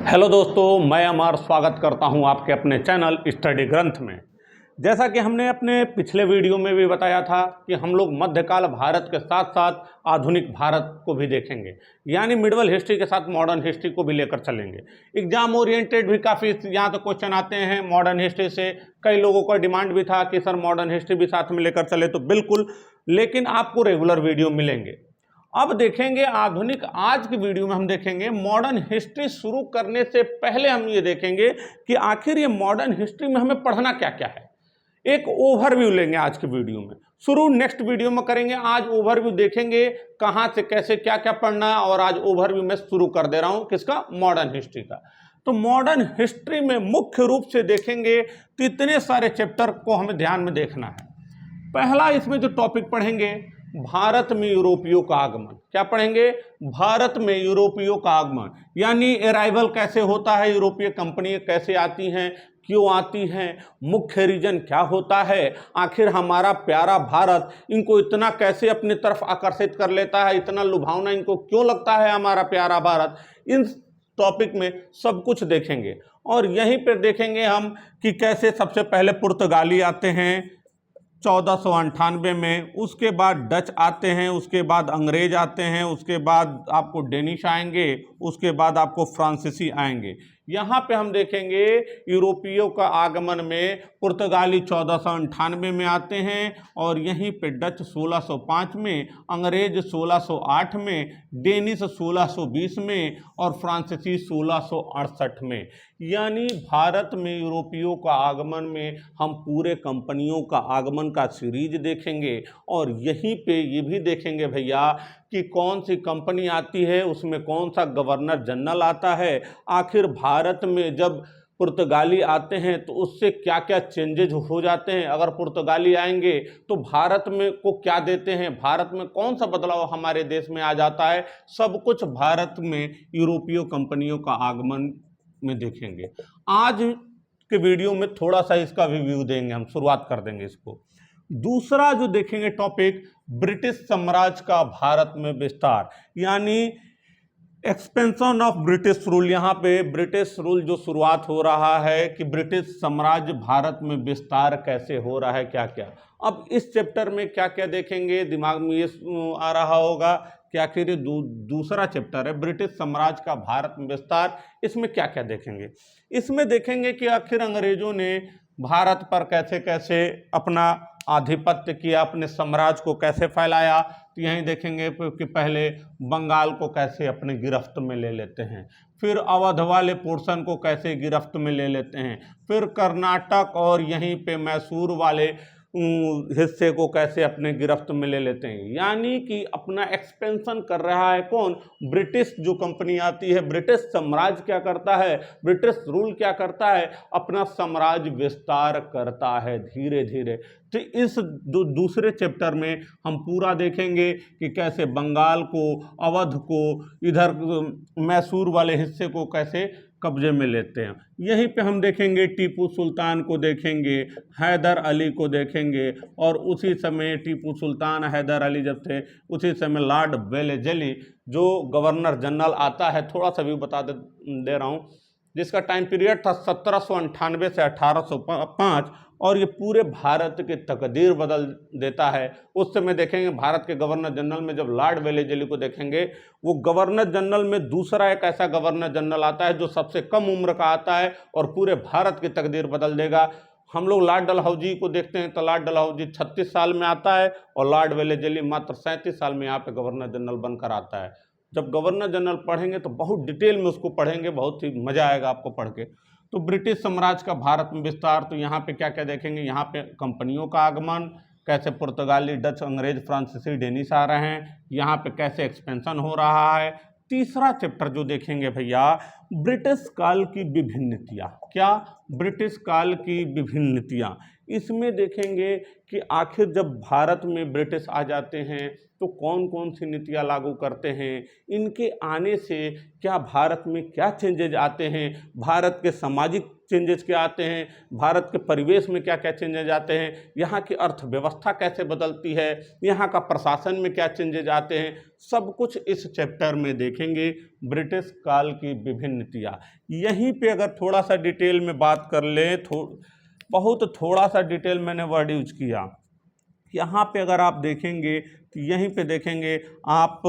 Hello दोस्तों, मैं अमर स्वागत करता हूं आपके अपने चैनल स्टडी ग्रंथ में। जैसा कि हमने अपने पिछले वीडियो में भी बताया था कि हम लोग मध्यकाल भारत के साथ साथ आधुनिक भारत को भी देखेंगे, यानी मिडवल हिस्ट्री के साथ मॉडर्न हिस्ट्री को भी लेकर चलेंगे। एग्जाम ओरिएंटेड भी काफ़ी यहाँ तो क्वेश्चन आते हैं मॉडर्न हिस्ट्री से। कई लोगों का डिमांड भी था कि सर मॉडर्न हिस्ट्री भी साथ में लेकर चले, तो बिल्कुल, लेकिन आपको रेगुलर वीडियो मिलेंगे। अब देखेंगे आधुनिक, आज की वीडियो में हम देखेंगे मॉडर्न हिस्ट्री शुरू करने से पहले हम ये देखेंगे कि आखिर ये मॉडर्न हिस्ट्री में हमें पढ़ना क्या क्या है। एक ओवरव्यू लेंगे आज की वीडियो में, शुरू नेक्स्ट वीडियो में करेंगे। आज ओवरव्यू देखेंगे कहाँ से कैसे क्या क्या पढ़ना है, और आज ओवरव्यू में शुरू कर दे रहा हूँ किसका, मॉडर्न हिस्ट्री का। तो मॉडर्न हिस्ट्री में मुख्य रूप से देखेंगे तो इतने सारे चैप्टर को हमें ध्यान में देखना है। पहला इसमें जो टॉपिक पढ़ेंगे, भारत में यूरोपियों का आगमन। क्या पढ़ेंगे? भारत में यूरोपियों का आगमन, यानी अराइवल कैसे होता है, यूरोपीय कंपनी कैसे आती हैं, क्यों आती हैं, मुख्य रीजन क्या होता है, आखिर हमारा प्यारा भारत इनको इतना कैसे अपनी तरफ आकर्षित कर लेता है, इतना लुभावना इनको क्यों लगता है हमारा प्यारा भारत। इन टॉपिक में सब कुछ देखेंगे। और यहीं पर देखेंगे हम कि कैसे सबसे पहले पुर्तगाली आते हैं 1498 में, उसके बाद डच आते हैं, उसके बाद अंग्रेज आते हैं, उसके बाद आपको डेनिश आएंगे, उसके बाद आपको फ्रांसीसी आएंगे। यहाँ पे हम देखेंगे यूरोपियों का आगमन में पुर्तगाली 1498 में आते हैं, और यहीं पे डच 1605 में, अंग्रेज 1608 में, डेनिश 1620 में और फ्रांसीसी 1668 में। यानी भारत में यूरोपियों का आगमन में हम पूरे कंपनियों का आगमन का सीरीज देखेंगे, और यहीं पे ये भी देखेंगे भैया कि कौन सी कंपनी आती है, उसमें कौन सा गवर्नर जनरल आता है, आखिर भारत में जब पुर्तगाली आते हैं तो उससे क्या क्या चेंजेज हो जाते हैं, अगर पुर्तगाली आएंगे तो भारत में को क्या देते हैं, भारत में कौन सा बदलाव हमारे देश में आ जाता है, सब कुछ भारत में यूरोपीय कंपनियों का आगमन में देखेंगे। आज के वीडियो में थोड़ा सा इसका रिव्यू देंगे, हम शुरुआत कर देंगे इसको। दूसरा जो देखेंगे टॉपिक, ब्रिटिश साम्राज्य का भारत में विस्तार, यानी एक्सपेंशन ऑफ ब्रिटिश रूल। यहाँ पे ब्रिटिश रूल जो शुरुआत हो रहा है कि ब्रिटिश साम्राज्य भारत में विस्तार कैसे हो रहा है, क्या क्या। अब इस चैप्टर में क्या क्या देखेंगे, दिमाग में ये आ रहा होगा कि आखिर ये दूसरा चैप्टर है ब्रिटिश साम्राज्य का भारत में विस्तार, इसमें क्या क्या देखेंगे। इसमें देखेंगे कि आखिर अंग्रेजों ने भारत पर कैसे कैसे अपना आधिपत्य किया, अपने साम्राज्य को कैसे फैलाया। तो यहीं देखेंगे कि पहले बंगाल को कैसे अपने गिरफ्त में ले लेते हैं, फिर अवध वाले पोर्शन को कैसे गिरफ्त में ले लेते हैं, फिर कर्नाटक और यहीं पे मैसूर वाले हिस्से को कैसे अपने गिरफ्त में ले लेते हैं। यानी कि अपना एक्सपेंशन कर रहा है कौन, ब्रिटिश जो कंपनी आती है, ब्रिटिश साम्राज्य क्या करता है, ब्रिटिश रूल क्या करता है, अपना साम्राज्य विस्तार करता है धीरे धीरे। तो इस दूसरे चैप्टर में हम पूरा देखेंगे कि कैसे बंगाल को, अवध को, इधर मैसूर वाले हिस्से को कैसे कब्जे में लेते हैं। यहीं पे हम देखेंगे टीपू सुल्तान को देखेंगे, हैदर अली को देखेंगे, और उसी समय टीपू सुल्तान हैदर अली जब थे उसी समय लॉर्ड वेलेस्ली जो गवर्नर जनरल आता है, थोड़ा सा भी बता दे रहा हूँ, जिसका टाइम पीरियड था 1798 से 1805, और ये पूरे भारत की तकदीर बदल देता है। उस समय देखेंगे भारत के गवर्नर जनरल में जब लॉर्ड वेलेस्ली को देखेंगे, वो गवर्नर जनरल में दूसरा एक ऐसा गवर्नर जनरल आता है जो सबसे कम उम्र का आता है और पूरे भारत की तकदीर बदल देगा। हम लोग लॉर्ड डलहौजी को देखते हैं तो लॉर्ड डलहौजी 36 साल में आता है, और लॉर्ड वेलेस्ली मात्र 37 साल में यहाँ पे गवर्नर जनरल बनकर आता है। जब गवर्नर जनरल पढ़ेंगे तो बहुत डिटेल में उसको पढ़ेंगे, बहुत ही मजा आएगा आपको पढ़ के। तो ब्रिटिश साम्राज्य का भारत में विस्तार, तो यहाँ पे क्या क्या देखेंगे, यहाँ पे कंपनियों का आगमन, कैसे पुर्तगाली, डच, अंग्रेज, फ्रांसीसी, डेनिश आ रहे हैं, यहाँ पे कैसे एक्सपेंशन हो रहा है। तीसरा चैप्टर जो देखेंगे भैया, ब्रिटिश काल की विभिन्न नीतियाँ। क्या? ब्रिटिश काल की विभिन्न नीतियाँ, इसमें देखेंगे कि आखिर जब भारत में ब्रिटिश आ जाते हैं तो कौन कौन सी नीतियाँ लागू करते हैं, इनके आने से क्या भारत में क्या चेंजेज आते हैं, भारत के सामाजिक चेंजेस क्या आते हैं, भारत के परिवेश में क्या क्या चेंजेज आते हैं, यहाँ की अर्थव्यवस्था कैसे बदलती है, यहाँ का प्रशासन में क्या चेंजेज आते हैं, सब कुछ इस चैप्टर में देखेंगे। ब्रिटिश काल की विभिन्न नीतियाँ, यहीं पे अगर थोड़ा सा डिटेल में बात कर लें, बहुत थोड़ा सा डिटेल मैंने वर्ड यूज किया। यहाँ पे अगर आप देखेंगे तो यहीं पे देखेंगे आप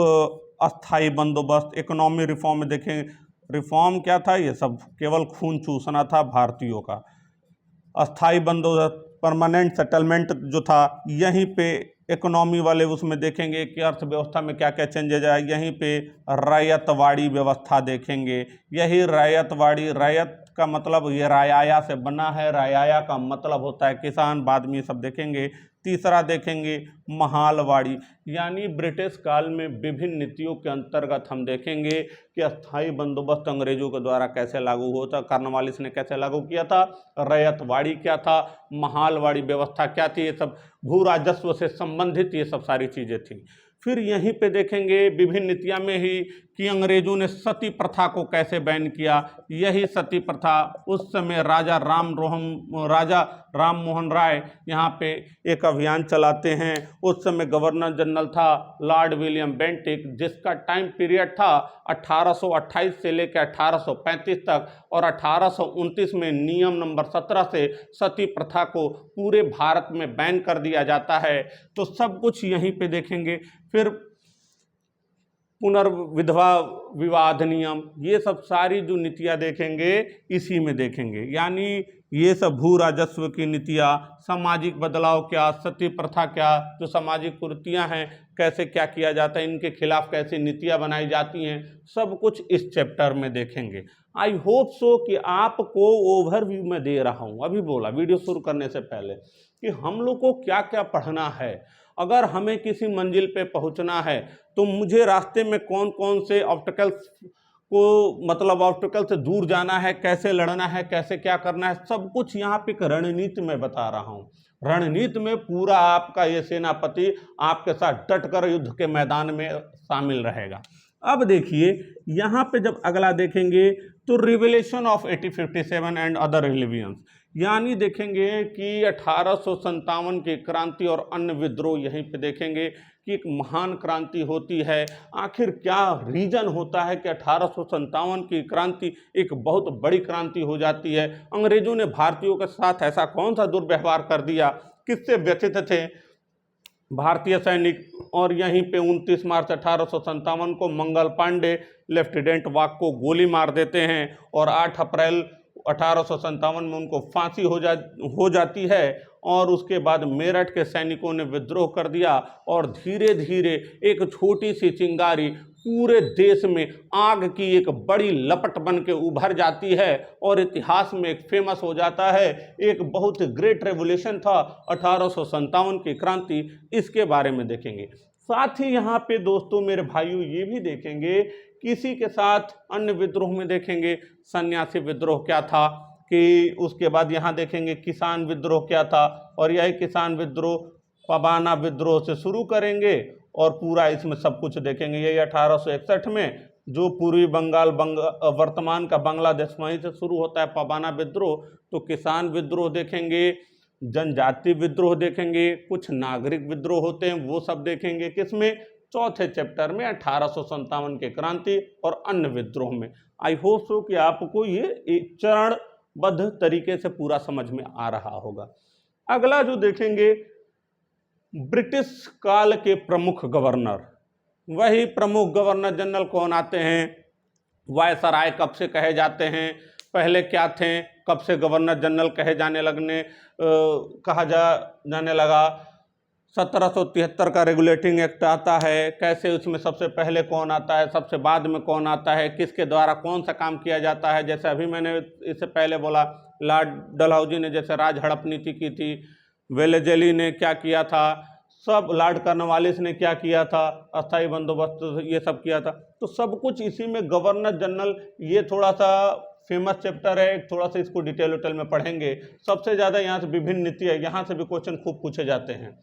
अस्थाई बंदोबस्त, इकोनॉमी रिफॉर्म में देखेंगे, रिफॉर्म क्या था, ये सब केवल खून चूसना था भारतीयों का। अस्थाई बंदोबस्त, परमानेंट सेटलमेंट जो था, यहीं पे इकोनॉमी वाले उसमें देखेंगे कि अर्थव्यवस्था में क्या क्या चेंजेज आए। यहीं पे रैयतवाड़ी व्यवस्था देखेंगे, यही रैयतवाड़ी, रैयत का मतलब ये रायाया से बना है, रायाया का मतलब होता है किसान, बाद में ये सब देखेंगे। तीसरा देखेंगे महालवाड़ी, यानी ब्रिटिश काल में विभिन्न नीतियों के अंतर्गत हम देखेंगे कि अस्थाई बंदोबस्त अंग्रेजों के द्वारा कैसे लागू होता, कॉर्नवालिस ने कैसे लागू किया था, रैयतवाड़ी क्या था, महालवाड़ी व्यवस्था क्या थी, ये सब भू राजस्व से संबंधित ये सब सारी चीज़ें थी। फिर यहीं पे देखेंगे विभिन्न नीतियाँ में ही कि अंग्रेजों ने सती प्रथा को कैसे बैन किया। यही सती प्रथा उस समय राजा राम मोहन राय यहाँ पे एक अभियान चलाते हैं। उस समय गवर्नर जनरल था लॉर्ड विलियम बेंटिक, जिसका टाइम पीरियड था 1828 से लेकर 1835 तक, और 1829 में नियम नंबर 17 से सती प्रथा को पूरे भारत में बैन कर दिया जाता है। तो सब कुछ यहीं पे देखेंगे। फिर पुनर्विधवा विवाह अधिनियम, ये सब सारी जो नीतियाँ देखेंगे इसी में देखेंगे, यानी ये सब भू राजस्व की नीतियाँ, सामाजिक बदलाव क्या, सती प्रथा क्या, जो सामाजिक कुरीतियाँ हैं कैसे क्या किया जाता है, इनके खिलाफ कैसे नीतियाँ बनाई जाती हैं, सब कुछ इस चैप्टर में देखेंगे। आई होप सो कि आपको ओवरव्यू में दे रहा हूँ, अभी बोला वीडियो शुरू करने से पहले, कि हम लोग को क्या क्या पढ़ना है। अगर हमें किसी मंजिल पे पहुंचना है तो मुझे रास्ते में कौन कौन से ऑब्स्टेकल्स को, मतलब ऑब्स्टेकल से दूर जाना है, कैसे लड़ना है, कैसे क्या करना है, सब कुछ यहाँ पे एक रणनीति में बता रहा हूँ। रणनीति में पूरा आपका ये सेनापति आपके साथ डट कर युद्ध के मैदान में शामिल रहेगा। अब देखिए यहाँ पे जब अगला देखेंगे तो रिवोल्यूशन ऑफ 1857 एंड अदर रिलीवियंस, यानी देखेंगे कि 1857 की क्रांति और अन्य विद्रोह, यहीं पे देखेंगे कि एक महान क्रांति होती है। आखिर क्या रीजन होता है कि 1857 की क्रांति एक बहुत बड़ी क्रांति हो जाती है। अंग्रेजों ने भारतीयों के साथ ऐसा कौन सा दुर्व्यवहार कर दिया, किससे व्यथित थे भारतीय सैनिक। और यहीं पे 29 मार्च 1857 को मंगल पांडे लेफ्टिनेंट वाक को गोली मार देते हैं, और 8 अप्रैल 1857 में उनको फांसी हो जाती है। और उसके बाद मेरठ के सैनिकों ने विद्रोह कर दिया, और धीरे धीरे एक छोटी सी चिंगारी पूरे देश में आग की एक बड़ी लपट बन के उभर जाती है, और इतिहास में एक फेमस हो जाता है। एक बहुत ग्रेट रेवोल्यूशन था 1857 की क्रांति, इसके बारे में देखेंगे। साथ ही यहाँ पे दोस्तों मेरे भाइयों ये भी देखेंगे, किसी के साथ अन्य विद्रोह में देखेंगे सन्यासी विद्रोह क्या था, कि उसके बाद यहाँ देखेंगे किसान विद्रोह क्या था, और यही किसान विद्रोह पबाना विद्रोह से शुरू करेंगे, और पूरा इसमें सब कुछ देखेंगे। यही 1861 में जो पूर्वी बंगाल वर्तमान का बांग्लादेश, वहीं से शुरू होता है पबाना विद्रोह। तो किसान विद्रोह देखेंगे, जनजाति विद्रोह देखेंगे, कुछ नागरिक विद्रोह होते हैं वो सब देखेंगे। किसमें? चौथे चैप्टर में 1857 के क्रांति और अन्य विद्रोह में। आई होप सो कि आपको ये एक चरणबद्ध तरीके से पूरा समझ में आ रहा होगा। अगला जो देखेंगे, ब्रिटिश काल के प्रमुख गवर्नर, वही प्रमुख गवर्नर जनरल कौन आते हैं, वायसराय कब से कहे जाते हैं, पहले क्या थे, कब से गवर्नर जनरल कहे जाने लगा। 1773 का रेगुलेटिंग एक्ट आता है, कैसे उसमें सबसे पहले कौन आता है, सबसे बाद में कौन आता है, किसके द्वारा कौन सा काम किया जाता है। जैसे अभी मैंने इससे पहले बोला, लॉर्ड डलहौजी ने जैसे राज हड़प नीति की थी, वेलेजली ने क्या किया था, सब लॉर्ड कॉर्नवालिस ने क्या किया था, अस्थायी बंदोबस्त ये सब किया था। तो सब कुछ इसी में गवर्नर जनरल, ये थोड़ा सा फेमस चैप्टर है, थोड़ा सा इसको डिटेल में पढ़ेंगे। सबसे ज़्यादा यहाँ से विभिन्न नीति है, यहाँ से भी क्वेश्चन खूब पूछे जाते हैं।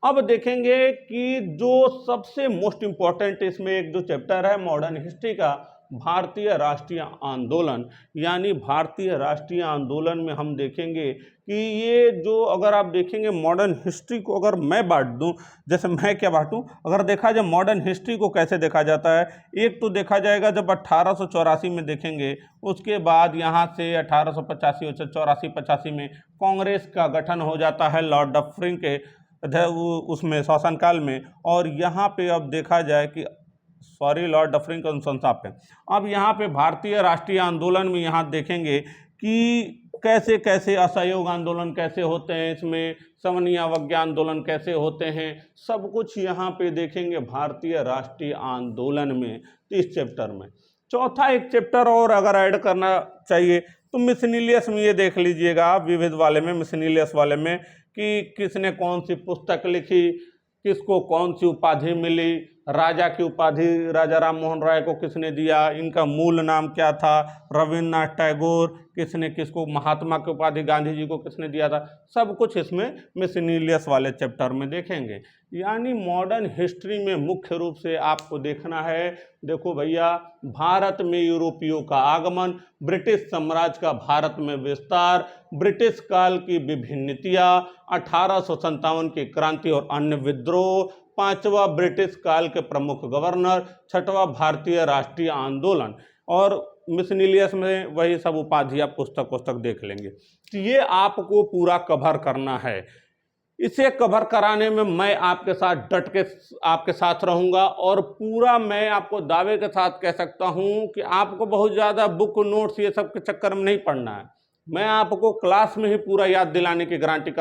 अब देखेंगे कि जो सबसे मोस्ट इम्पॉर्टेंट इसमें एक जो चैप्टर है मॉडर्न हिस्ट्री का, भारतीय राष्ट्रीय आंदोलन, यानी भारतीय राष्ट्रीय आंदोलन में हम देखेंगे कि ये जो अगर आप देखेंगे मॉडर्न हिस्ट्री को अगर मैं बांट दूं, जैसे मैं क्या बांटूं, अगर देखा जाए मॉडर्न हिस्ट्री को कैसे देखा जाता है, एक तो देखा जाएगा जब 1884 में देखेंगे, उसके बाद यहाँ से 1885 84-85 में कांग्रेस का गठन हो जाता है लॉर्ड डफरिन के उसमें शासनकाल में, और यहाँ पे अब देखा जाए कि लॉर्ड डफरिन का अनुशंसा पे अब यहाँ पे भारतीय राष्ट्रीय आंदोलन में यहाँ देखेंगे कि कैसे कैसे असहयोग आंदोलन कैसे होते हैं, इसमें समन्वय अवज्ञा आंदोलन कैसे होते हैं, सब कुछ यहाँ पे देखेंगे भारतीय राष्ट्रीय आंदोलन में इस चैप्टर में। चौथा एक चैप्टर और अगर ऐड करना चाहिए तो मिसनिलियस में ये देख लीजिएगा आप, विविध वाले में, मिसनिलियस वाले में, कि किसने कौन सी पुस्तक लिखी, किसको कौन सी उपाधि मिली, राजा की उपाधि राजा राम मोहन राय को किसने दिया, इनका मूल नाम क्या था, रविन्द्रनाथ टैगोर किसने किसको, महात्मा की उपाधि गांधी जी को किसने दिया था, सब कुछ इसमें मिसनिलियस वाले चैप्टर में देखेंगे। यानी मॉडर्न हिस्ट्री में मुख्य रूप से आपको देखना है, देखो भैया, भारत में यूरोपियों का आगमन, ब्रिटिश साम्राज्य का भारत में विस्तार, ब्रिटिश काल की विभिन्न नीतियाँ, 1857 की क्रांति और अन्य विद्रोह, पांचवा ब्रिटिश काल के प्रमुख गवर्नर, छठवां भारतीय राष्ट्रीय आंदोलन, और मिसनिलियस में वही सब उपाधि आप पुस्तक देख लेंगे। तो ये आपको पूरा कवर करना है। इसे कवर कराने में मैं आपके साथ डट के आपके साथ रहूंगा, और पूरा मैं आपको दावे के साथ कह सकता हूं कि आपको बहुत ज़्यादा बुक नोट्स ये सब के चक्कर में नहीं पढ़ना है। मैं आपको क्लास में ही पूरा याद दिलाने की गारंटी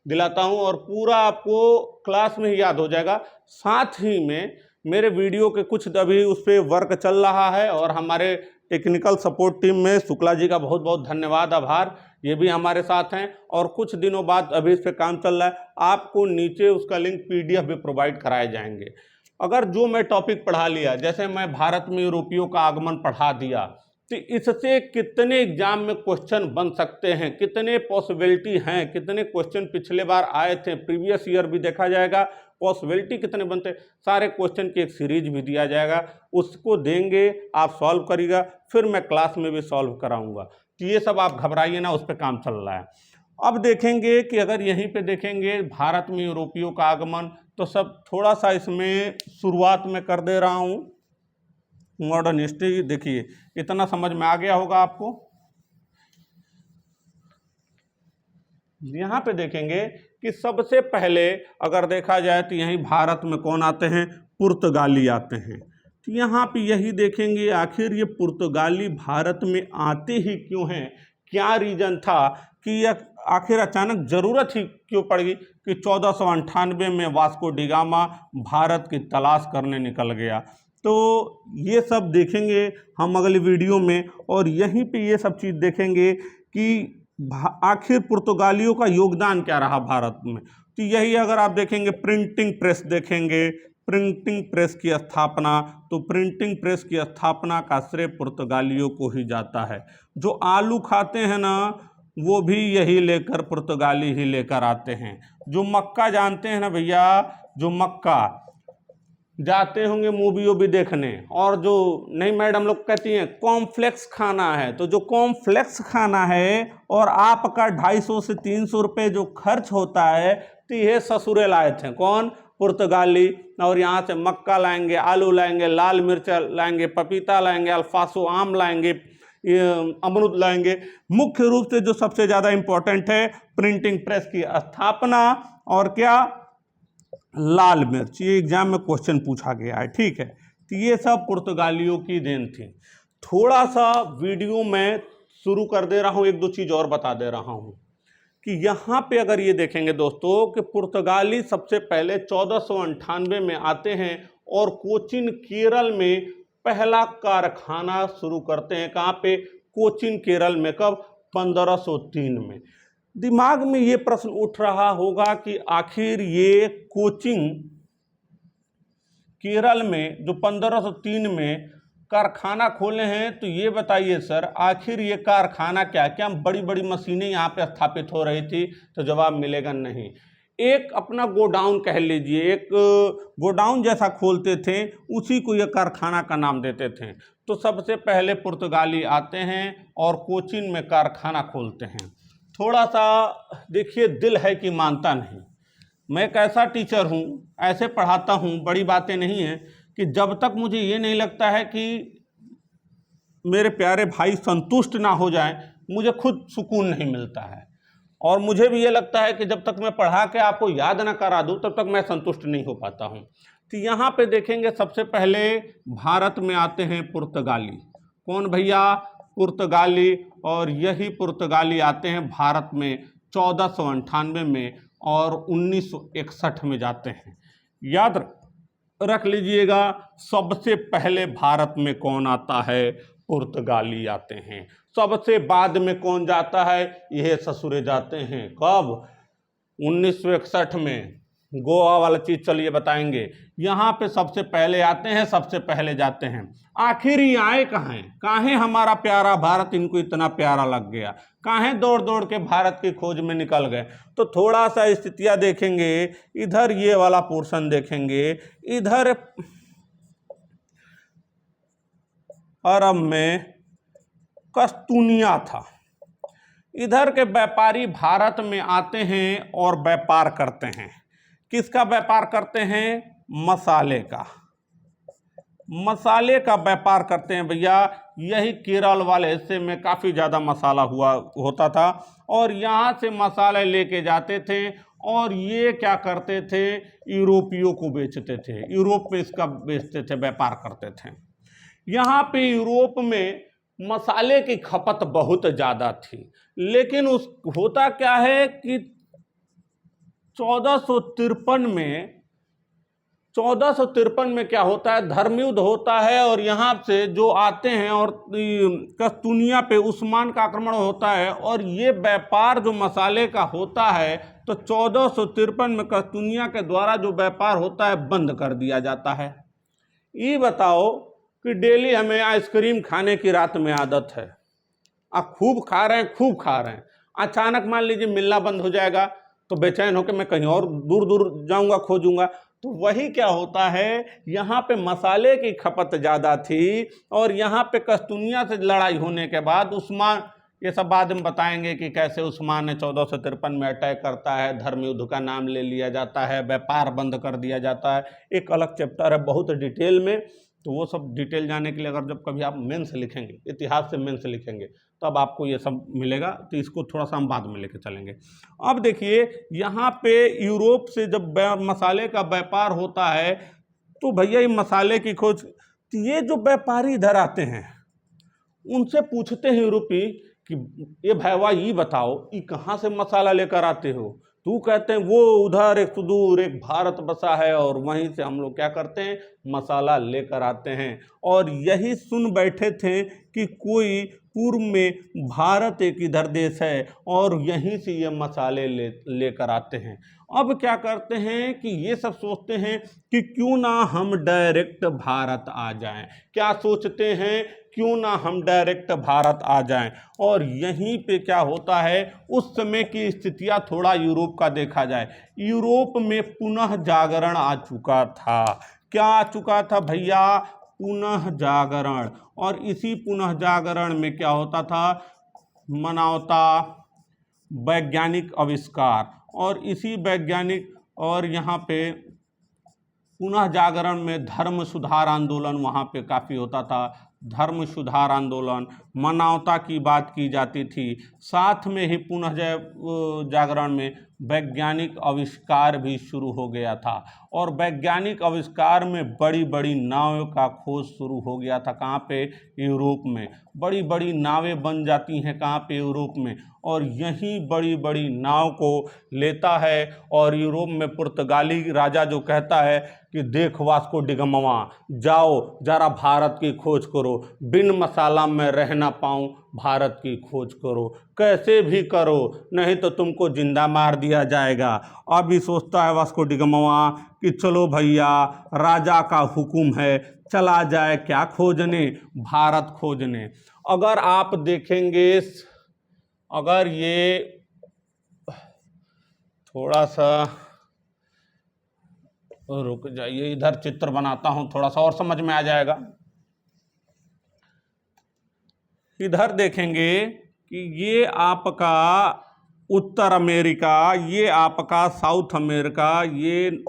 दिलाता हूं, और पूरा आपको क्लास में ही याद हो जाएगा। साथ ही में मेरे वीडियो के कुछ अभी उस पर वर्क चल रहा है, और हमारे टेक्निकल सपोर्ट टीम में शुक्ला जी का बहुत बहुत धन्यवाद, आभार, ये भी हमारे साथ हैं, और कुछ दिनों बाद अभी इस पर काम चल रहा है। आपको नीचे उसका लिंक PDF भी प्रोवाइड कराए जाएंगे। अगर जो मैं टॉपिक पढ़ा लिया, जैसे मैं भारत में यूरोपियों का आगमन पढ़ा दिया, तो इससे कितने एग्जाम में क्वेश्चन बन सकते हैं, कितने पॉसिबिलिटी हैं, कितने क्वेश्चन पिछले बार आए थे, प्रीवियस ईयर भी देखा जाएगा, पॉसिबिलिटी कितने बनते, सारे क्वेश्चन की एक सीरीज भी दिया जाएगा, उसको देंगे, आप सॉल्व करिएगा, फिर मैं क्लास में भी सॉल्व कराऊंगा। तो ये सब आप घबराइए ना, उस पर काम चल रहा है। अब देखेंगे कि अगर यहीं पे देखेंगे भारत में यूरोपियों का आगमन, तो सब थोड़ा सा इसमें शुरुआत में कर दे रहा हूँ। मॉडर्न हिस्ट्री देखिए, इतना समझ में आ गया होगा आपको। यहाँ पे देखेंगे कि सबसे पहले अगर देखा जाए तो यहीं भारत में कौन आते हैं, पुर्तगाली आते हैं। तो यहाँ पे यही देखेंगे आखिर ये पुर्तगाली भारत में आते ही क्यों हैं, क्या रीजन था कि यह आखिर अचानक ज़रूरत ही क्यों पड़ गई कि 1498 में वास्को डी गामा भारत की तलाश करने निकल गया। तो ये सब देखेंगे हम अगली वीडियो में, और यहीं पे ये सब चीज़ देखेंगे कि आखिर पुर्तगालियों का योगदान क्या रहा भारत में। तो यही अगर आप देखेंगे प्रिंटिंग प्रेस देखेंगे, प्रिंटिंग प्रेस की स्थापना, तो प्रिंटिंग प्रेस की स्थापना का श्रेय पुर्तगालियों को ही जाता है। जो आलू खाते हैं ना, वो भी यही लेकर पुर्तगाली ही लेकर आते हैं। जो मक्का जानते हैं ना भैया, जो मक्का जाते होंगे मूवी वूवी देखने, और जो नहीं मैडम लोग कहती हैं कॉर्नफ्लेक्स खाना है, तो जो कॉर्नफ्लेक्स खाना है और आपका 250 से 300 रुपये जो खर्च होता है, तो ये ससुरे लाए थे कौन, पुर्तगाली। और यहाँ से मक्का लाएंगे, आलू लाएंगे, लाल मिर्च लाएंगे, पपीता लाएंगे, अल्फासो आम लाएंगे, अमरूद लाएंगे। मुख्य रूप से जो सबसे ज़्यादा इम्पोर्टेंट है प्रिंटिंग प्रेस की स्थापना, और क्या, लाल मिर्च। ये एग्जाम में क्वेश्चन पूछा गया है, ठीक है। तो ये सब पुर्तगालियों की देन थी। थोड़ा सा वीडियो में शुरू कर दे रहा हूँ, एक दो चीज़ और बता दे रहा हूँ कि यहाँ पे अगर ये देखेंगे दोस्तों कि पुर्तगाली सबसे पहले 1498 में आते हैं, और कोचीन केरल में पहला कारखाना शुरू करते हैं। कहाँ पे, कोचीन केरल में। कब, 1503 में। दिमाग में ये प्रश्न उठ रहा होगा कि आखिर ये कोचीन केरल में जो 1503 में कारखाना खोले हैं, तो ये बताइए सर आखिर ये कारखाना क्या बड़ी बड़ी मशीनें यहाँ पे स्थापित हो रही थी? तो जवाब मिलेगा नहीं। एक अपना गोडाउन कह लीजिए, एक गोडाउन जैसा खोलते थे, उसी को ये कारखाना का नाम देते थे। तो सबसे पहले पुर्तगाली आते हैं और कोचीन में कारखाना खोलते हैं। थोड़ा सा देखिए, दिल है कि मानता नहीं। मैं एक ऐसा टीचर हूँ, ऐसे पढ़ाता हूँ, बड़ी बातें नहीं हैं, कि जब तक मुझे ये नहीं लगता है कि मेरे प्यारे भाई संतुष्ट ना हो जाएं, मुझे खुद सुकून नहीं मिलता है। और मुझे भी ये लगता है कि जब तक मैं पढ़ा के आपको याद ना करा दूं, तब तक मैं संतुष्ट नहीं हो पाता हूं। तो यहाँ पे देखेंगे, सबसे पहले भारत में आते हैं पुर्तगाली। कौन भैया? पुर्तगाली। और यही पुर्तगाली आते हैं भारत में 1498 में और 1961 में जाते हैं। याद रख लीजिएगा, सबसे पहले भारत में कौन आता है? पुर्तगाली आते हैं। सबसे बाद में कौन जाता है? यह ससुरे जाते हैं। कब? 1961 में। गोवा वाला चीज चलिए बताएंगे। यहाँ पे सबसे पहले आते हैं, सबसे पहले जाते हैं। आखिर ये आए कहाँ? काहे हमारा प्यारा भारत इनको इतना प्यारा लग गया? काहे दौड़ दौड़ के भारत की खोज में निकल गए? तो थोड़ा सा स्थितियाँ देखेंगे, इधर ये वाला पोर्शन देखेंगे, इधर अरब में कस्तूनिया था। इधर के व्यापारी भारत में आते हैं और व्यापार करते हैं। किसका व्यापार करते हैं? मसाले का। मसाले का व्यापार करते हैं भैया। यही केरल वाले हिस्से में काफ़ी ज़्यादा मसाला होता था और यहाँ से मसाले लेके जाते थे और ये क्या करते थे? यूरोपियों को बेचते थे। यूरोप में इसका बेचते थे, व्यापार करते थे। यहाँ पे यूरोप में मसाले की खपत बहुत ज़्यादा थी, लेकिन होता क्या है कि 1453 में क्या होता है? धर्मयुद्ध होता है और यहाँ से जो आते हैं और कस्तूनिया पे उस्मान का आक्रमण होता है और ये व्यापार जो मसाले का होता है, तो 1453 में कस्तूनिया के द्वारा जो व्यापार होता है बंद कर दिया जाता है। ये बताओ कि डेली हमें आइसक्रीम खाने की रात में आदत है, आप खूब खा रहे हैं, खूब खा रहे हैं, अचानक मान लीजिए मिलना बंद हो जाएगा तो बेचैन होकर मैं कहीं और दूर दूर जाऊंगा, खोजूंगा। तो वही क्या होता है, यहाँ पे मसाले की खपत ज़्यादा थी और यहाँ पे कस्तूनिया से लड़ाई होने के बाद उस्मान, ये सब बाद में बताएंगे कि कैसे उस्मान ने 1453 में अटैक करता है, धर्मयुद्ध का नाम ले लिया जाता है, व्यापार बंद कर दिया जाता है। एक अलग चैप्टर है बहुत डिटेल में, तो वो सब डिटेल जाने के लिए अगर जब कभी आप मेंस लिखेंगे, इतिहास से मेंस लिखेंगे, तब आपको ये सब मिलेगा। तो इसको थोड़ा सा हम बाद में लेके चलेंगे। अब देखिए, यहाँ पे यूरोप से जब मसाले का व्यापार होता है, तो भैया ये मसाले की खोज, तो ये जो व्यापारी इधर आते हैं उनसे पूछते हैं यूरोपी कि ये भैया ये बताओ, ये कहाँ से मसाला लेकर आते हो? तू कहते हैं वो उधर एक सुदूर एक भारत बसा है और वहीं से हम लोग क्या करते हैं? मसाला लेकर आते हैं। और यही सुन बैठे थे कि कोई पूर्व में भारत एक इधर देश है और यहीं से ये मसाले लेकर आते हैं। अब क्या करते हैं कि ये सब सोचते हैं कि क्यों ना हम डायरेक्ट भारत आ जाएं। क्या सोचते हैं? क्यों ना हम डायरेक्ट भारत आ जाएं। और यहीं पे क्या होता है, उस समय की स्थितियां थोड़ा यूरोप का देखा जाए। यूरोप में पुनः जागरण आ चुका था। क्या आ चुका था भैया? पुनः जागरण। और इसी पुनः जागरण में क्या होता था? मानवता, वैज्ञानिक आविष्कार, और इसी वैज्ञानिक और यहाँ पे पुनः जागरण में धर्म सुधार आंदोलन वहाँ पे काफ़ी होता था। धर्म सुधार आंदोलन, मानवता की बात की जाती थी। साथ में ही पुनः जागरण में वैज्ञानिक आविष्कार भी शुरू हो गया था और वैज्ञानिक आविष्कार में बड़ी बड़ी नावों का खोज शुरू हो गया था। कहाँ पे? यूरोप में। बड़ी बड़ी नावें बन जाती हैं कहाँ पे? यूरोप में। और यही बड़ी बड़ी नाव को लेता है और यूरोप में पुर्तगाली राजा जो कहता है कि देख वास्को डिगमवा, जाओ जरा भारत की खोज करो, बिन मसाला में रह ना पाऊँ भारत की खोज करो, कैसे भी करो नहीं तो तुमको जिंदा मार दिया जाएगा। अभी सोचता है वास्को डी गामा कि चलो भैया राजा का हुक्म है, चला जाए क्या खोजने, भारत खोजने। अगर आप देखेंगे, अगर ये थोड़ा सा रुक जाइए, इधर चित्र बनाता हूं थोड़ा सा और समझ में आ जाएगा। इधर देखेंगे कि ये आपका उत्तर अमेरिका, ये आपका साउथ अमेरिका, ये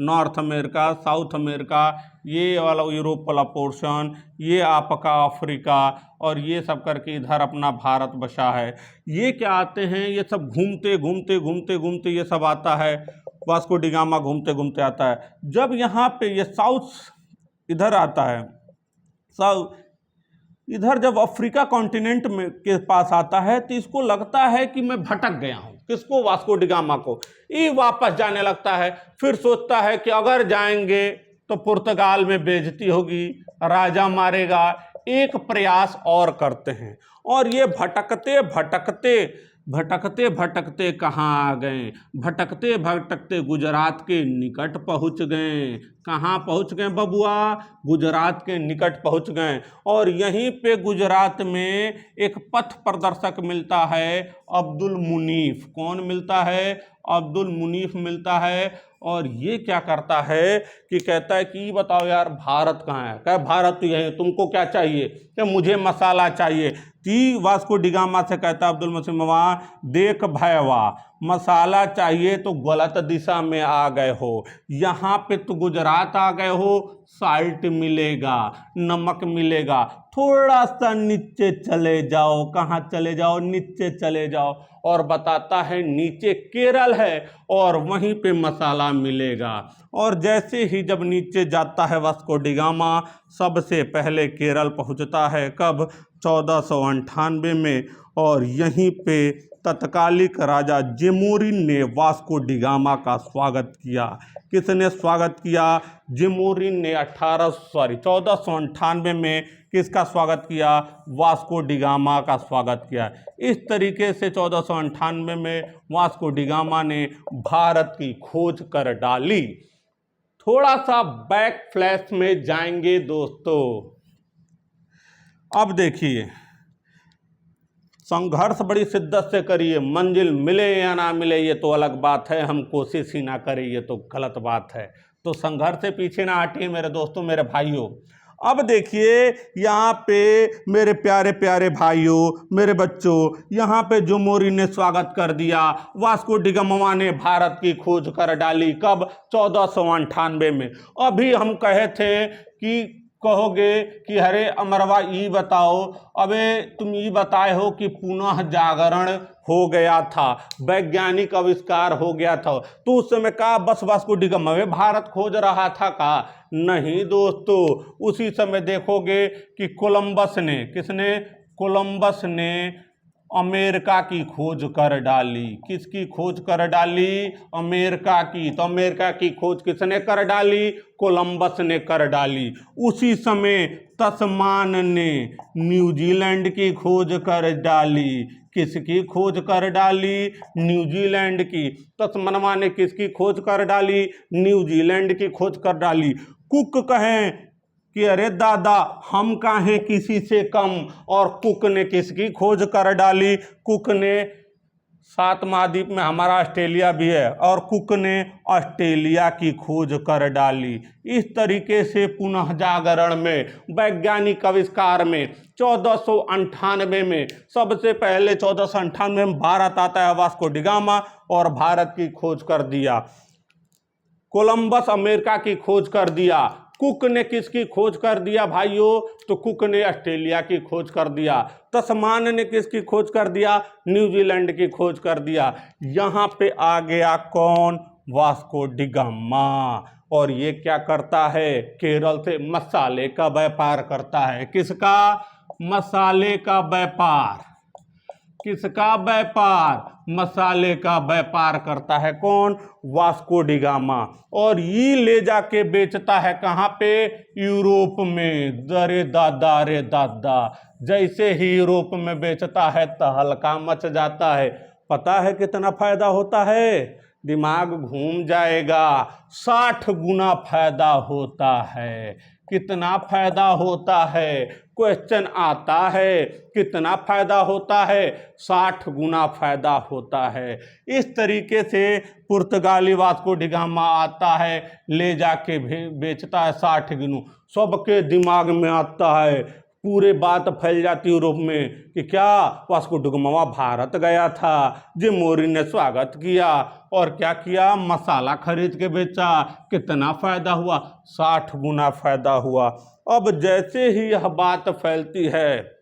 नॉर्थ अमेरिका, साउथ अमेरिका, ये वाला यूरोप वाला पोर्शन, ये आपका अफ्रीका, और ये सब करके इधर अपना भारत बसा है। ये क्या आते हैं, ये सब घूमते घूमते घूमते घूमते ये सब आता है, वास्को डी गामा घूमते घूमते आता है। जब यहाँ पे ये साउथ इधर आता है, साउथ इधर जब अफ्रीका कॉन्टिनेंट में के पास आता है तो इसको लगता है कि मैं भटक गया हूँ। किसको? वास्को डी गामा को। ये वापस जाने लगता है, फिर सोचता है कि अगर जाएंगे तो पुर्तगाल में बेइज्जती होगी, राजा मारेगा। एक प्रयास और करते हैं और ये भटकते भटकते भटकते भटकते कहाँ आ गए, भटकते भटकते गुजरात के निकट पहुँच गए। कहाँ पहुँच गए बबुआ? गुजरात के निकट पहुँच गए। और यहीं पे गुजरात में एक पथ प्रदर्शक मिलता है, अब्दुल मुनीफ। कौन मिलता है? अब्दुल मुनीफ मिलता है। और ये क्या करता है कि कहता है कि बताओ यार भारत कहाँ है? कहे भारत तो यही, तुमको क्या चाहिए? कि मुझे मसाला चाहिए। ती वास्को डी गामा से कहता है अब्दुल मुनीफ मामा, देख भैया मसाला चाहिए तो गलत दिशा में आ गए हो। यहाँ पे तो गुजरात आ गए हो, साल्ट मिलेगा, नमक मिलेगा, थोड़ा सा नीचे चले जाओ। कहाँ चले जाओ? नीचे चले जाओ। और बताता है नीचे केरल है और वहीं पे मसाला मिलेगा। और जैसे ही जब नीचे जाता है वास्को डी गामा, सबसे पहले केरल पहुंचता है। कब? 1498 में। और यहीं पे तत्कालिक राजा जेमोरिन ने वास्को डी गामा का स्वागत किया। किसने स्वागत किया? जेमोरिन ने 1498 में किसका स्वागत किया? वास्को डी गामा का स्वागत किया। इस तरीके से 1498 में वास्को डी गामा ने भारत की खोज कर डाली। थोड़ा सा बैक फ्लैश में जाएंगे दोस्तों। अब देखिए, संघर्ष बड़ी शिद्दत से करिए, मंजिल मिले या ना मिले ये तो अलग बात है, हम कोशिश ही ना करें ये तो गलत बात है। तो संघर्ष से पीछे ना हटिए मेरे दोस्तों, मेरे भाइयों। अब देखिए यहाँ पे मेरे प्यारे प्यारे भाइयों, मेरे बच्चों, यहाँ पे जेमोरिन ने स्वागत कर दिया। वास्को डी गामा ने भारत की खोज कर डाली। कब? 1498 में। अभी हम कहे थे कि कहोगे कि अरे अमरवा ई बताओ, अबे तुम ये बताए हो कि पुनः जागरण हो गया था, वैज्ञानिक आविष्कार हो गया था, तो उस समय का बस वास्को डी गामा भारत खोज रहा था का? नहीं दोस्तों, उसी समय देखोगे कि कोलंबस ने, किसने? कोलंबस ने अमेरिका की खोज कर डाली। किसकी खोज कर डाली? अमेरिका की। तो अमेरिका की खोज किसने कर डाली? कोलंबस ने कर डाली। उसी समय तस्मान ने न्यूजीलैंड की खोज कर डाली। किसकी खोज कर डाली? न्यूजीलैंड की। तस्मानवा ने किसकी खोज कर डाली? न्यूजीलैंड की खोज कर डाली। कुक कहें कि अरे दादा हम काहे किसी से कम, और कुक ने किसकी खोज कर डाली? कुक ने, 7 महाद्वीप में हमारा ऑस्ट्रेलिया भी है, और कुक ने ऑस्ट्रेलिया की खोज कर डाली। इस तरीके से पुनः जागरण में, वैज्ञानिक आविष्कार में 1498 में, सबसे पहले 1498 में भारत आता है वास्को डी गामा और भारत की खोज कर दिया। कोलंबस अमेरिका की खोज कर दिया। कुक ने किसकी खोज कर दिया भाइयों? तो कुक ने ऑस्ट्रेलिया की खोज कर दिया। तस्मान ने किसकी खोज कर दिया? न्यूजीलैंड की खोज कर दिया। यहाँ पे आ गया कौन? Vasco D gamma. और ये क्या करता है? केरल से मसाले का व्यापार करता है। किसका? मसाले का व्यापार। किसका व्यापार? मसाले का व्यापार करता है कौन? Vasco D gamma. और ये ले जाके बेचता है कहाँ पे? यूरोप में। अरे दादा रे दादा, जैसे ही यूरोप में बेचता है तो हल्का मच जाता है। पता है कितना फायदा होता है? दिमाग घूम जाएगा। 60 गुना फायदा होता है। कितना फायदा होता है? क्वेश्चन आता है कितना फायदा होता है? 60 गुना फायदा होता है। इस तरीके से पुर्तगाली वास्को डी गामा आता है, ले जाके बेचता है 60 गुना। सबके दिमाग में आता है, पूरे बात फैल जाती यूरोप में कि क्या वास्को डी गामा भारत गया था, जिम मोरी ने स्वागत किया और क्या किया? मसाला खरीद के बेचा। कितना फायदा हुआ? 60 गुना फायदा हुआ। अब जैसे ही यह बात फैलती है,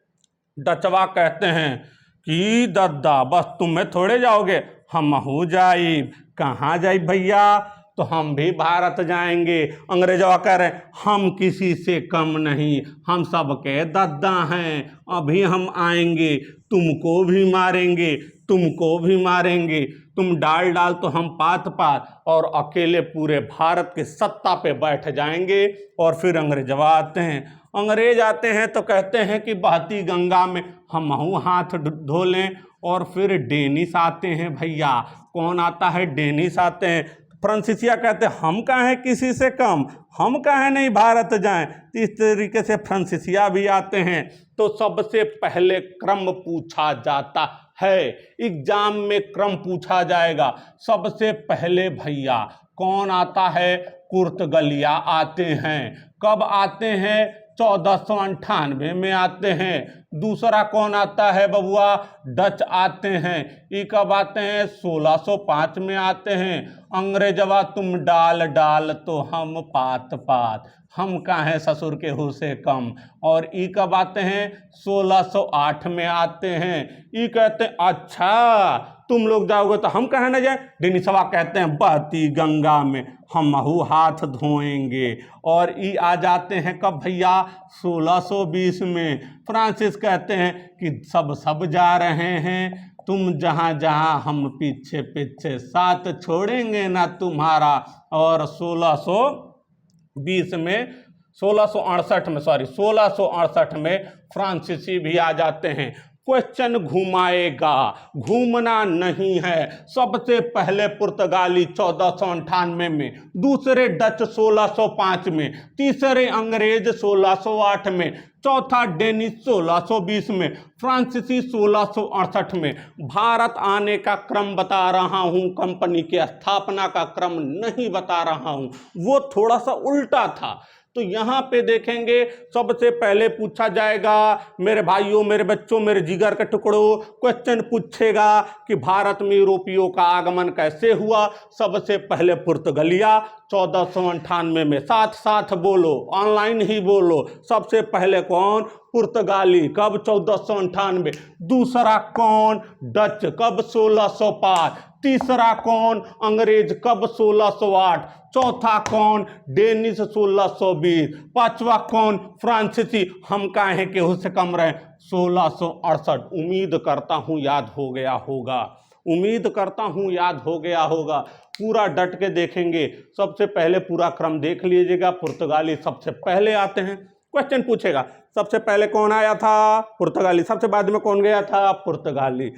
डचवा कहते हैं कि दद्दा बस तुम्हें थोड़े जाओगे, हम हूँ जाइब। कहाँ जाइब भैया? तो हम भी भारत जाएंगे। अंग्रेजवा कह रहे हैं हम किसी से कम नहीं, हम सबके दद्दा हैं, अभी हम आएंगे, तुमको भी मारेंगे, तुमको भी मारेंगे, तुम डाल डाल तो हम पात पात, और अकेले पूरे भारत के सत्ता पे बैठ जाएंगे। और फिर अंग्रेजवा आते हैं। अंग्रेज आते हैं तो कहते हैं कि बहती गंगा में हम हाथ धो लें। और फिर डेनिस आते हैं भैया। कौन आता है? डेनिस आते हैं। फ्रांसीसिया कहते हैं हम कहाँ हैं किसी से कम, हम कहाँ नहीं भारत जाएं। इस तरीके से फ्रांसीसिया भी आते हैं। तो सबसे पहले क्रम पूछा जाता है, एग्जाम में क्रम पूछा जाएगा। सबसे पहले भैया कौन आता है? पुर्तगालिया आते हैं। कब आते हैं? 1498 में आते हैं। दूसरा कौन आता है बबुआ? डच आते हैं। ये कब आते हैं? 1605 में आते हैं। अंग्रेजवा तुम डाल डाल तो हम पात पात, हम काहे ससुर के हु से कम। और ई कब आते हैं? 1608 में आते हैं। ई कहते हैं अच्छा तुम लोग जाओगे तो हम कहे न जाए। डेनिसवा कहते हैं बहती गंगा में हम हाथ धोएंगे। और ई आ जाते हैं कब भैया? 1620 में। फ्रांसिस कहते हैं कि सब जा रहे हैं, तुम जहाँ जहाँ हम पीछे पीछे, साथ छोड़ेंगे ना तुम्हारा। और 1620 में 1668 में फ्रांसीसी भी आ जाते हैं। क्वेश्चन घुमाएगा, घूमना नहीं है। सबसे पहले पुर्तगाली 1498 में, दूसरे डच 1605 में, तीसरे अंग्रेज 1608 में, चौथा डेनिस 1620 में, फ्रांसीसी 1668 में। भारत आने का क्रम बता रहा हूं, कंपनी की स्थापना का क्रम नहीं बता रहा हूं, वो थोड़ा सा उल्टा था। तो यहां पे देखेंगे सबसे पहले पूछा जाएगा, मेरे भाइयों, मेरे बच्चों, मेरे जिगर के टुकड़ों, क्वेश्चन पूछेगा कि भारत में यूरोपियों का आगमन कैसे हुआ। सबसे पहले पुर्तगालिया 1498 में। साथ साथ बोलो, ऑनलाइन ही बोलो। सबसे पहले कौन? पुर्तगाली। कब? 1498। दूसरा कौन? डच। कब? 1605। तीसरा कौन? अंग्रेज। कब? 1608। चौथा कौन? डेनिस 1620। पांचवा कौन? फ्रांसीसी। हम काहे के उससे कम रहे? 1668। उम्मीद करता हूं याद हो गया होगा, उम्मीद करता हूं याद हो गया होगा। पूरा डट के देखेंगे। सबसे पहले पूरा क्रम देख लीजिएगा। पुर्तगाली सबसे पहले आते हैं। क्वेश्चन पूछेगा सबसे पहले कौन आया था? पुर्तगाली। सबसे बाद में कौन गया था? पुर्तगाली।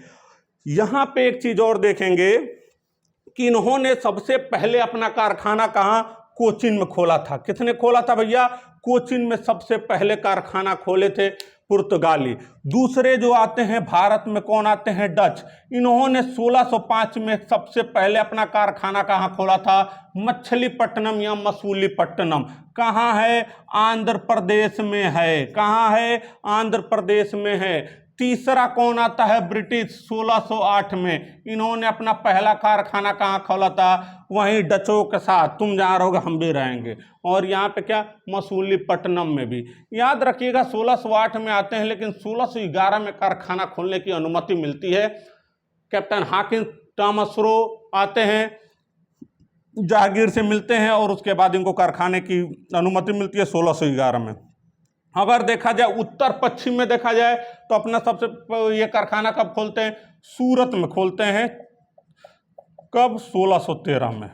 यहां पे एक चीज और देखेंगे कि इन्होंने सबसे पहले अपना कारखाना कहां? कोचीन में खोला था। किसने खोला था भैया? कोचीन में सबसे पहले कारखाना खोले थे पुर्तगाली। दूसरे जो आते हैं भारत में, कौन आते हैं? डच। इन्होंने 1605 में सबसे पहले अपना कारखाना कहां खोला था? मछलीपट्टनम या मसूलीपट्टनम। कहां है? आंध्र प्रदेश में है। कहां है? आंध्र प्रदेश में है। तीसरा कौन आता है? ब्रिटिश। 1608 में इन्होंने अपना पहला कारखाना कहां खोला था? वहीं डचों के साथ, तुम जहां रहोगे हम भी रहेंगे। और यहाँ पे क्या? मसूलीपट्टनम में भी। याद रखिएगा 1608 में आते हैं, लेकिन 1611 में कारखाना खोलने की अनुमति मिलती है। कैप्टन हाकिंस टॉमस रो आते हैं, जहांगीर से मिलते हैं और उसके बाद इनको कारखाने की अनुमति मिलती है 1611 में। अगर देखा जाए उत्तर पश्चिम में देखा जाए तो अपना सबसे ये कारखाना कब खोलते हैं? सूरत में खोलते हैं। कब? 1613 में।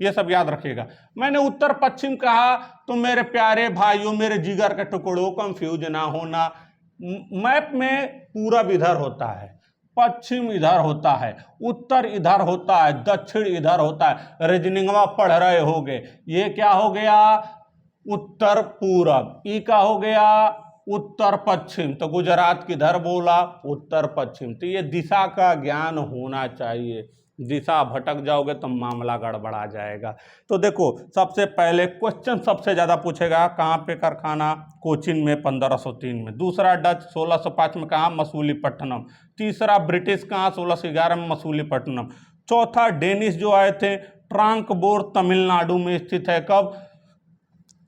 ये सब याद रखिएगा। मैंने उत्तर पश्चिम कहा तो मेरे प्यारे भाइयों, मेरे जिगर के टुकड़ों, कंफ्यूज ना होना। मैप में पूरब इधर होता है, पश्चिम इधर होता है, उत्तर इधर होता है, दक्षिण इधर होता है। रीजनिंग में पढ़ रहे होगे। ये क्या हो गया? उत्तर पूरब। ई का हो गया उत्तर पश्चिम। तो गुजरात किधर बोला? उत्तर पश्चिम। तो ये दिशा का ज्ञान होना चाहिए। दिशा भटक जाओगे तो मामला गड़बड़ा जाएगा। तो देखो, सबसे पहले क्वेश्चन सबसे ज़्यादा पूछेगा कहाँ पे कारखाना? कोचिन में 1503 में। दूसरा डच 1605 में कहाँ? मसूलीपट्टनम। तीसरा ब्रिटिश कहाँ? 1611 में मसूलीपट्टनम। चौथा डेनिश जो आए थे, ट्रांकबोर तमिलनाडु में स्थित है। कब?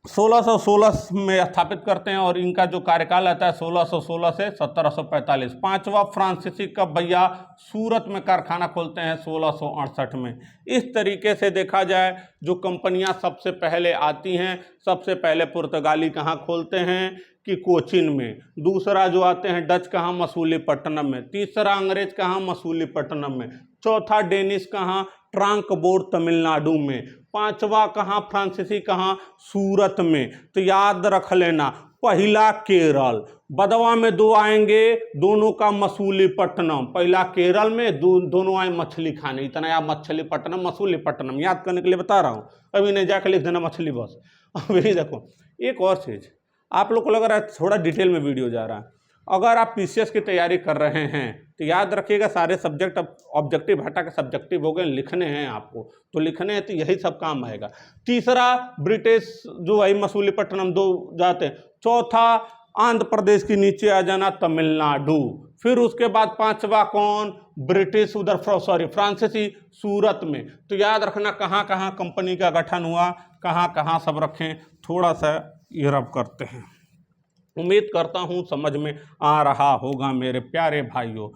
1616 में स्थापित करते हैं और इनका जो कार्यकाल आता है 1616 से 1745। पांचवा फ्रांसीसी कब भैया? सूरत में कारखाना खोलते हैं 1668 में। इस तरीके से देखा जाए जो कंपनियां सबसे पहले आती हैं, सबसे पहले पुर्तगाली कहाँ खोलते हैं? कि कोचिन में। दूसरा जो आते हैं डच कहाँ? मसूलीपट्टनम में। तीसरा अंग्रेज कहाँ? मसूलीपट्टनम में। चौथा डेनिश कहाँ? ट्रांकबोर तमिलनाडु में। पांचवा कहाँ? फ्रांसीसी कहाँ? सूरत में। तो याद रख लेना, पहला केरल, बदवा में दो आएंगे, दोनों का मसूलीपट्टनम। पहला केरल में, दोनों आए मछली खाने। इतना याद, मछलीपट्टनम मसूलीपट्टनम याद करने के लिए बता रहा हूँ। अभी नहीं जाकर लिख देना मछली बस। अभी देखो एक और चीज़, आप लोग को लग रहा है थोड़ा डिटेल में वीडियो जा रहा है। अगर आप पीसीएस की तैयारी कर रहे हैं तो याद रखिएगा सारे सब्जेक्ट अब ऑब्जेक्टिव हटा के सब्जेक्टिव हो गए, लिखने हैं आपको, तो लिखने हैं तो यही सब काम आएगा। तीसरा ब्रिटिश जो है मसूलीपट्टनम, दो जाते हैं। चौथा आंध्र प्रदेश के नीचे आ जाना तमिलनाडु। फिर उसके बाद पांचवा कौन? ब्रिटिश, उधर फ्रांसीसी सूरत में। तो याद रखना कहाँ कहाँ कंपनी का गठन हुआ, कहाँ कहाँ सब रखें। थोड़ा सा ये रब करते हैं। उम्मीद करता हूँ समझ में आ रहा होगा मेरे प्यारे भाइयों।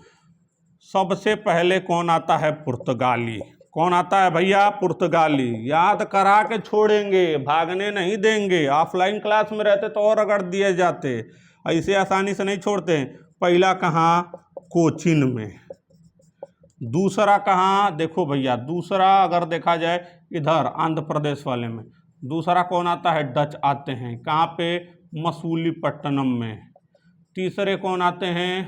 सबसे पहले कौन आता है? पुर्तगाली। कौन आता है भैया? पुर्तगाली। याद करा के छोड़ेंगे, भागने नहीं देंगे। ऑफलाइन क्लास में रहते तो और रगड़ दिए जाते, ऐसे आसानी से नहीं छोड़ते। पहला कहाँ? कोचिन में। दूसरा कहाँ? देखो भैया, दूसरा अगर देखा जाए इधर आंध्र प्रदेश वाले में। दूसरा कौन आता है? डच आते हैं। कहाँ पे? मसूलीपट्टनम में। तीसरे कौन आते हैं?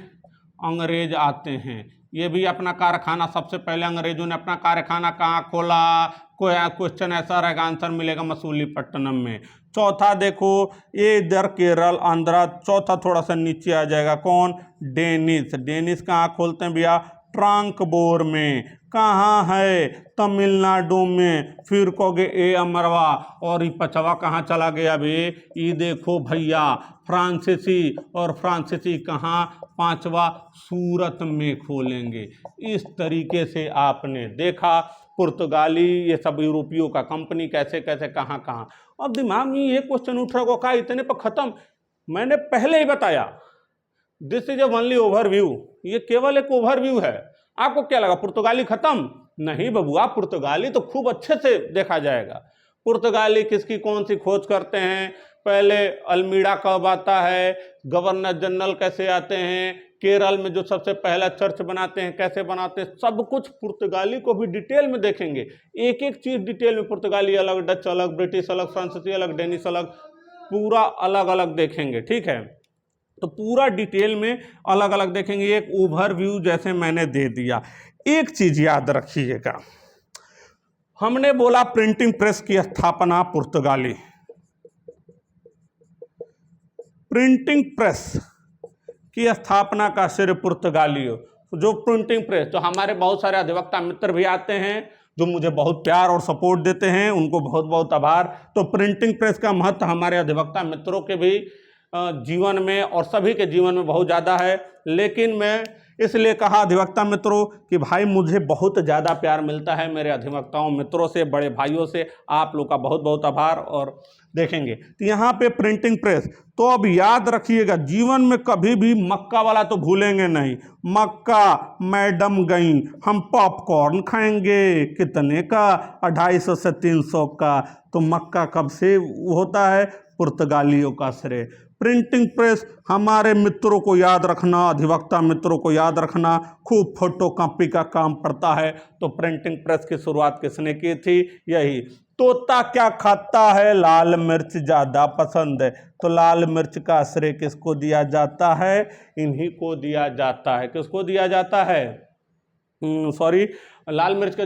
अंग्रेज आते हैं। ये भी अपना कारखाना, सबसे पहले अंग्रेजों ने अपना कारखाना कहाँ खोला? कोई क्वेश्चन ऐसा रहेगा, आंसर मिलेगा मसूलीपट्टनम में। चौथा देखो, ये इधर केरल आंध्रा। चौथा थोड़ा सा नीचे आ जाएगा, कौन? डेनिश। डेनिश कहाँ खोलते हैं भैया? ट्रांकबोर में। कहाँ है? तमिलनाडु में। फिर कहोगे ए अमरवा, और ये पचवा कहाँ चला गया बे? ये देखो भैया फ्रांसीसी, और फ्रांसीसी कहाँ? पांचवा सूरत में खोलेंगे। इस तरीके से आपने देखा पुर्तगाली, ये सब यूरोपियों का कंपनी कैसे कैसे कहाँ कहाँ। अब दिमाग में ये क्वेश्चन उठ रहा होगा, कहा इतने पर खत्म? मैंने पहले ही बताया, this is A only overview. ये केवल एक ओवरव्यू है। आपको क्या लगा पुर्तगाली खत्म? नहीं बबुआ, पुर्तगाली तो खूब अच्छे से देखा जाएगा। पुर्तगाली किसकी कौन सी खोज करते हैं? पहले अल्मीड़ा कब आता है? गवर्नर जनरल कैसे आते हैं? केरल में जो सबसे पहला चर्च बनाते हैं कैसे बनाते हैं? सब कुछ पुर्तगाली को भी डिटेल में देखेंगे। एक एक चीज डिटेल में, पुर्तगाली अलग, डच अलग, ब्रिटिश अलग, फ्रांसीसी अलग, डेनिश अलग, पूरा अलग अलग देखेंगे। ठीक है, तो पूरा डिटेल में अलग अलग देखेंगे। एक ओवरव्यू जैसे मैंने दे दिया। एक चीज याद रखिएगा, हमने बोला प्रिंटिंग प्रेस की स्थापना पुर्तगाली। प्रिंटिंग प्रेस की स्थापना का श्रेय पुर्तगाली हो। जो प्रिंटिंग प्रेस, तो हमारे बहुत सारे अधिवक्ता मित्र भी आते हैं जो मुझे बहुत प्यार और सपोर्ट देते हैं, उनको बहुत बहुत आभार। तो प्रिंटिंग प्रेस का महत्व हमारे अधिवक्ता मित्रों के भी जीवन में और सभी के जीवन में बहुत ज़्यादा है। लेकिन मैं इसलिए कहा अधिवक्ता मित्रों कि भाई मुझे बहुत ज़्यादा प्यार मिलता है मेरे अधिवक्ताओं मित्रों से, बड़े भाइयों से। आप लोग का बहुत बहुत आभार। और देखेंगे तो यहाँ पे प्रिंटिंग प्रेस, तो अब याद रखिएगा जीवन में कभी भी मक्का वाला तो भूलेंगे नहीं। मक्का मैडम गई, हम पॉपकॉर्न खाएंगे, कितने का? 250 से 300 का। तो मक्का कब से होता है? पुर्तगालियों का श्रेय। प्रिंटिंग प्रेस, हमारे मित्रों को याद रखना, अधिवक्ता मित्रों को याद रखना, खूब फोटोकॉपी का काम पड़ता है। तो प्रिंटिंग प्रेस की शुरुआत किसने की थी? यही। तोता क्या खाता है? लाल मिर्च ज़्यादा पसंद है। तो लाल मिर्च का श्रेय किसको दिया जाता है? इन्हीं को दिया जाता है। किसको दिया जाता है? सॉरी, लाल मिर्च का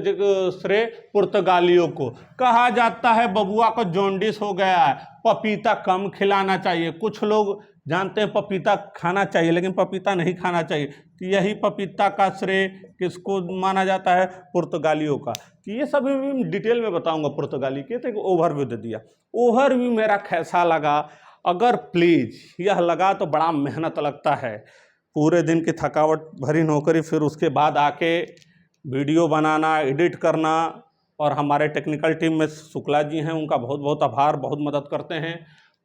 श्रेय पुर्तगालियों को। कहा जाता है बबुआ को जॉन्डिस हो गया है, पपीता कम खिलाना चाहिए। कुछ लोग जानते हैं पपीता खाना चाहिए, लेकिन पपीता नहीं खाना चाहिए। तो यही पपीता का श्रेय किसको माना जाता है? पुर्तगालियों का। तो ये सब भी डिटेल में बताऊंगा पुर्तगाली के, तो एक ओवरव्यू दे दिया। ओवरव्यू मेरा कैसा लगा? अगर प्लीज यह लगा तो बड़ा मेहनत लगता है, पूरे दिन की थकावट भरी नौकरी, फिर उसके बाद आके वीडियो बनाना, एडिट करना। और हमारे टेक्निकल टीम में शुक्ला जी हैं, उनका बहुत बहुत आभार, बहुत मदद करते हैं।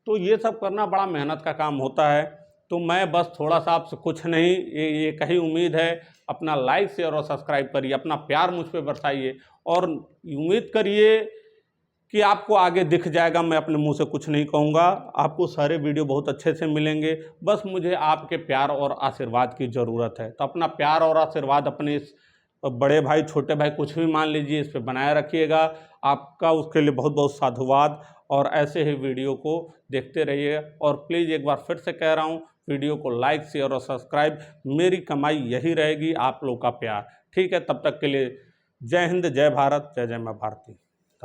तो ये सब करना बड़ा मेहनत का काम होता है। तो मैं बस थोड़ा सा आपसे कुछ नहीं, ये कही उम्मीद है, अपना लाइक शेयर और सब्सक्राइब करिए, अपना प्यार मुझ पर बरसाइए और उम्मीद करिए कि आपको आगे दिख जाएगा। मैं अपने मुंह से कुछ नहीं कहूँगा, आपको सारे वीडियो बहुत अच्छे से मिलेंगे। बस मुझे आपके प्यार और आशीर्वाद की ज़रूरत है। तो अपना प्यार और आशीर्वाद अपने इस बड़े भाई, छोटे भाई, कुछ भी मान लीजिए, इस पर बनाए रखिएगा। आपका उसके लिए बहुत बहुत साधुवाद। और ऐसे ही वीडियो को देखते रहिए। और प्लीज़ एक बार फिर से कह रहा हूँ, वीडियो को लाइक शेयर और सब्सक्राइब, मेरी कमाई यही रहेगी, आप लोग का प्यार। ठीक है, तब तक के लिए जय हिंद, जय भारत, जय जय माँ भारती।